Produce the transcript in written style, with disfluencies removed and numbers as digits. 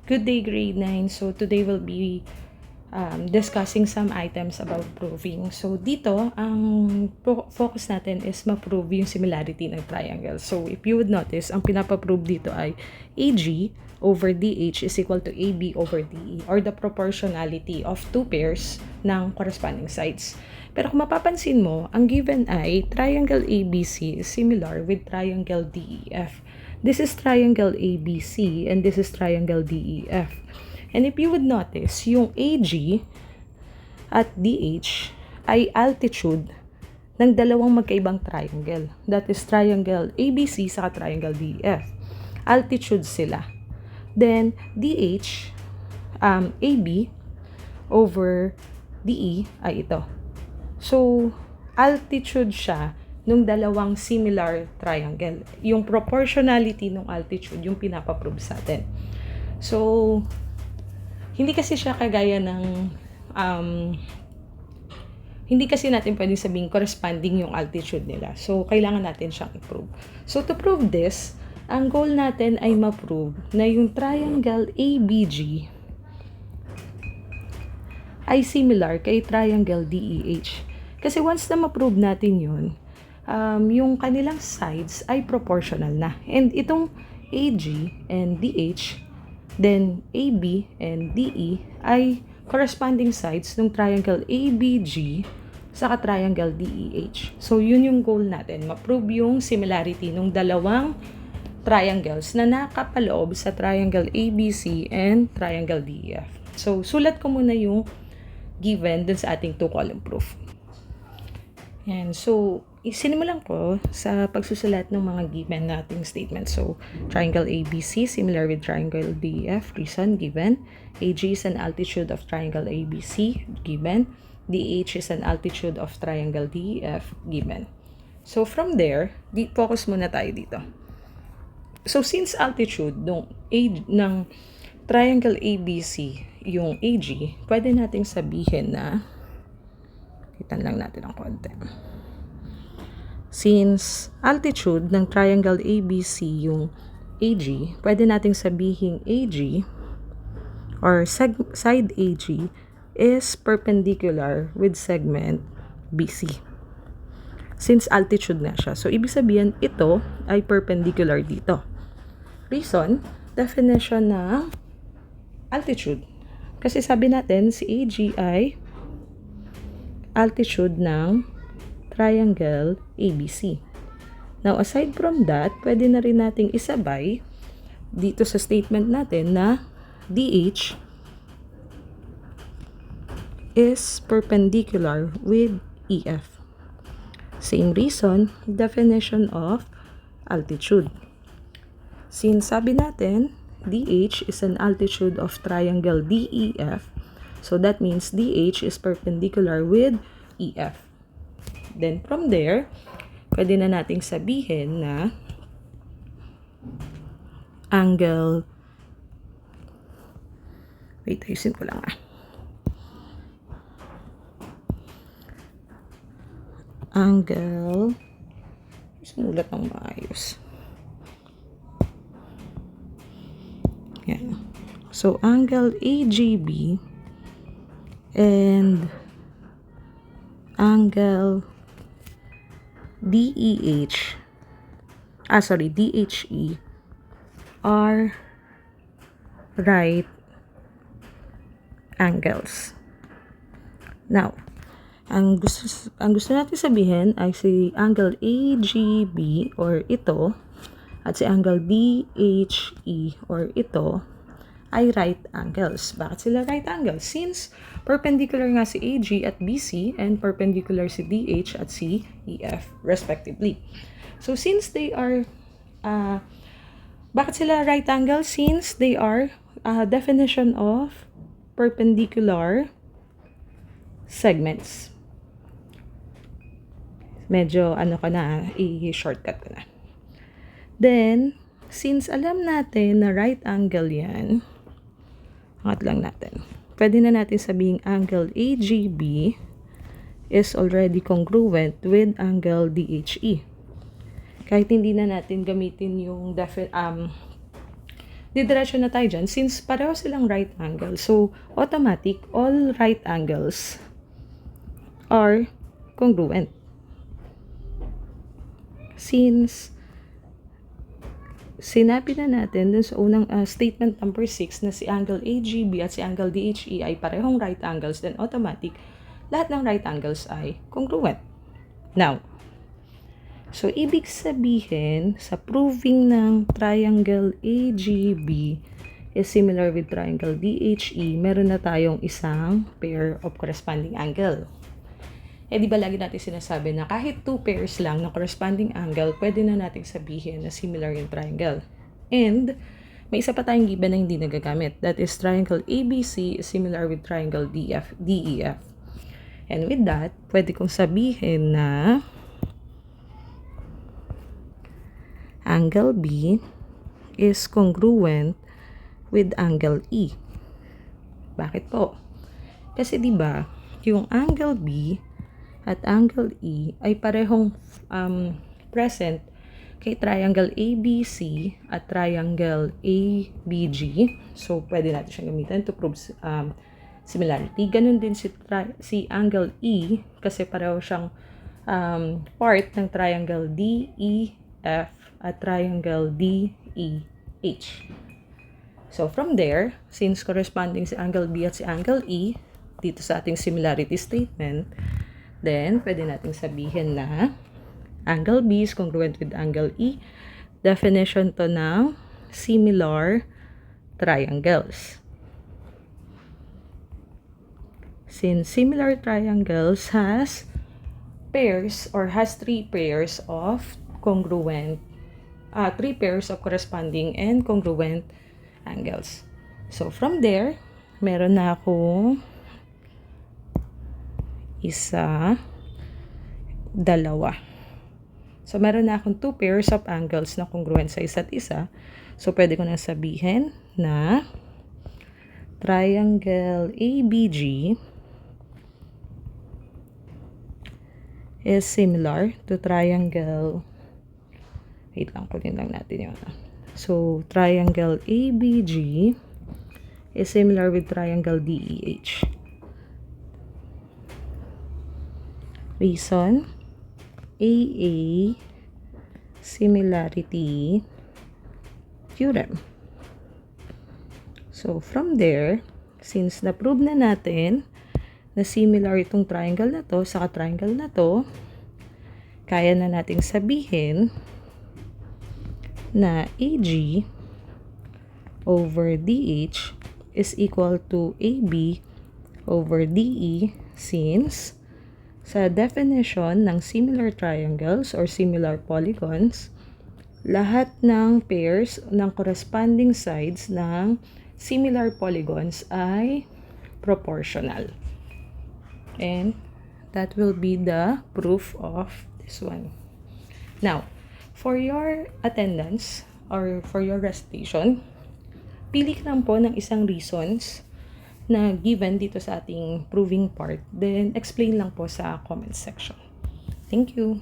Good day, grade 9. So, today we'll be discussing some items about proving. So, dito, ang focus natin is ma-prove yung similarity ng triangle. So, if you would notice, ang pinapa-prove dito ay AG over DH is equal to AB over DE, or the proportionality of two pairs ng corresponding sides. Pero kung mapapansin mo, ang given ay triangle ABC is similar with triangle DEF. This is triangle ABC and this is triangle DEF. And if you would notice, yung AG at DH ay altitude ng dalawang magkaibang triangle. That is triangle ABC sa triangle DEF. Altitude sila. Then, DH, AB over DE ay ito. So, altitude siya nung dalawang similar triangle. Yung proportionality ng altitude, yung pinapaprove sa atin. So, hindi kasi siya kagaya ng, hindi kasi natin pwedeng sabihin corresponding yung altitude nila. So, kailangan natin siyang i-prove. So, to prove this, ang goal natin ay ma-prove na yung triangle ABG ay similar kay triangle DEH. Kasi once na ma-prove natin yun, yung kanilang sides ay proportional na. And itong AG and DH, then AB and DE ay corresponding sides ng triangle ABG sa triangle DEH. So, yun yung goal natin. Ma-prove yung similarity ng dalawang triangles na nakapaloob sa triangle ABC and triangle DEF. So, sulat ko muna yung given dun sa ating two-column proof. Yan. So, sinimulan ko sa pagsusulat ng mga given nating statements. So, triangle ABC similar with triangle DEF, reason given. AG is an altitude of triangle ABC, given. DH is an altitude of triangle DEF, given. So, from there, focus muna tayo dito. So, since altitude ng triangle ABC, yung AG, pwede nating sabihin na, kitan lang natin ang konti. Since altitude ng triangle ABC yung AG, pwede nating sabihin AG or side AG is perpendicular with segment BC. Since altitude na siya. So, ibig sabihin, ito ay perpendicular dito. Reason, definition ng altitude. Kasi sabi natin, si AG ay altitude ng triangle ABC. Now, aside from that, pwede na rin nating isabay dito sa statement natin na DH is perpendicular with EF. Same reason, definition of altitude. Since sabi natin, DH is an altitude of triangle DEF, so that means DH is perpendicular with EF. Then from there, pwede na nating sabihin na angle, wait, ayusin ko lang angle, sinulat ng maayos. Yan. So, angle AGB and angle DEH, DHE are right angles. Now, ang gusto natin sabihin ay si angle AGB or ito at si angle DHE or ito ay right angles. Bakit sila right angles? Since perpendicular nga si AG at BC and perpendicular si DH at si EF respectively. So since they are bakit sila right angles? Since they are definition of perpendicular segments. Medyo i-shortcut ko na. Then, since alam natin na right angle yan, angat lang natin. Pwede na natin sabihing angle AGB is already congruent with angle DHE. Kahit hindi na natin gamitin yung didiretso na tayo dyan since pareho silang right angle. So, automatic, all right angles are congruent. Since sinabi na natin dun sa unang statement number 6 na si angle AGB at si angle DHE ay parehong right angles, then automatic, lahat ng right angles ay congruent. Now, so ibig sabihin, sa proving ng triangle AGB is similar with triangle DHE, meron na tayong isang pair of corresponding angle. Eh di ba lagi natin sinasabi na kahit 2 pairs lang ng corresponding angle, pwede na natin sabihin na similar yung triangle. And may isa pa tayong given na hindi nagagamit. That is triangle ABC is similar with triangle DEF. And with that, pwede kong sabihin na angle B is congruent with angle E. Bakit po? Kasi di ba yung angle B at angle E ay parehong present kay triangle ABC at triangle ABG. So, pwede natin siyang gamitin to prove similarity. Ganun din si angle E kasi pareho siyang part ng triangle DEF at triangle DEH. So, from there, since corresponding si angle B at si angle E dito sa ating similarity statement, then, pwede nating sabihin na angle B is congruent with angle E. Definition to ng similar triangles. Since similar triangles has pairs or has 3 pairs of congruent, 3 pairs of corresponding and congruent angles. So, from there, meron na akong isa, dalawa. So, meron na akong 2 pairs of angles na congruent sa isa't isa. So, pwede ko na sabihin na triangle ABG is similar to triangle, wait lang, kunin lang natin yun. So, triangle ABG is similar with triangle DEH. Reason, AA similarity theorem. So, from there, since na-prove na natin na similar itong triangle na to sa triangle na to, kaya na nating sabihin na AG over DH is equal to AB over DE since sa definition ng similar triangles or similar polygons, lahat ng pairs ng corresponding sides ng similar polygons ay proportional. And that will be the proof of this one. Now, for your attendance or for your recitation, pili ka lang po ng isang reasons na given dito sa ating proving part, then explain lang po sa comment section. Thank you!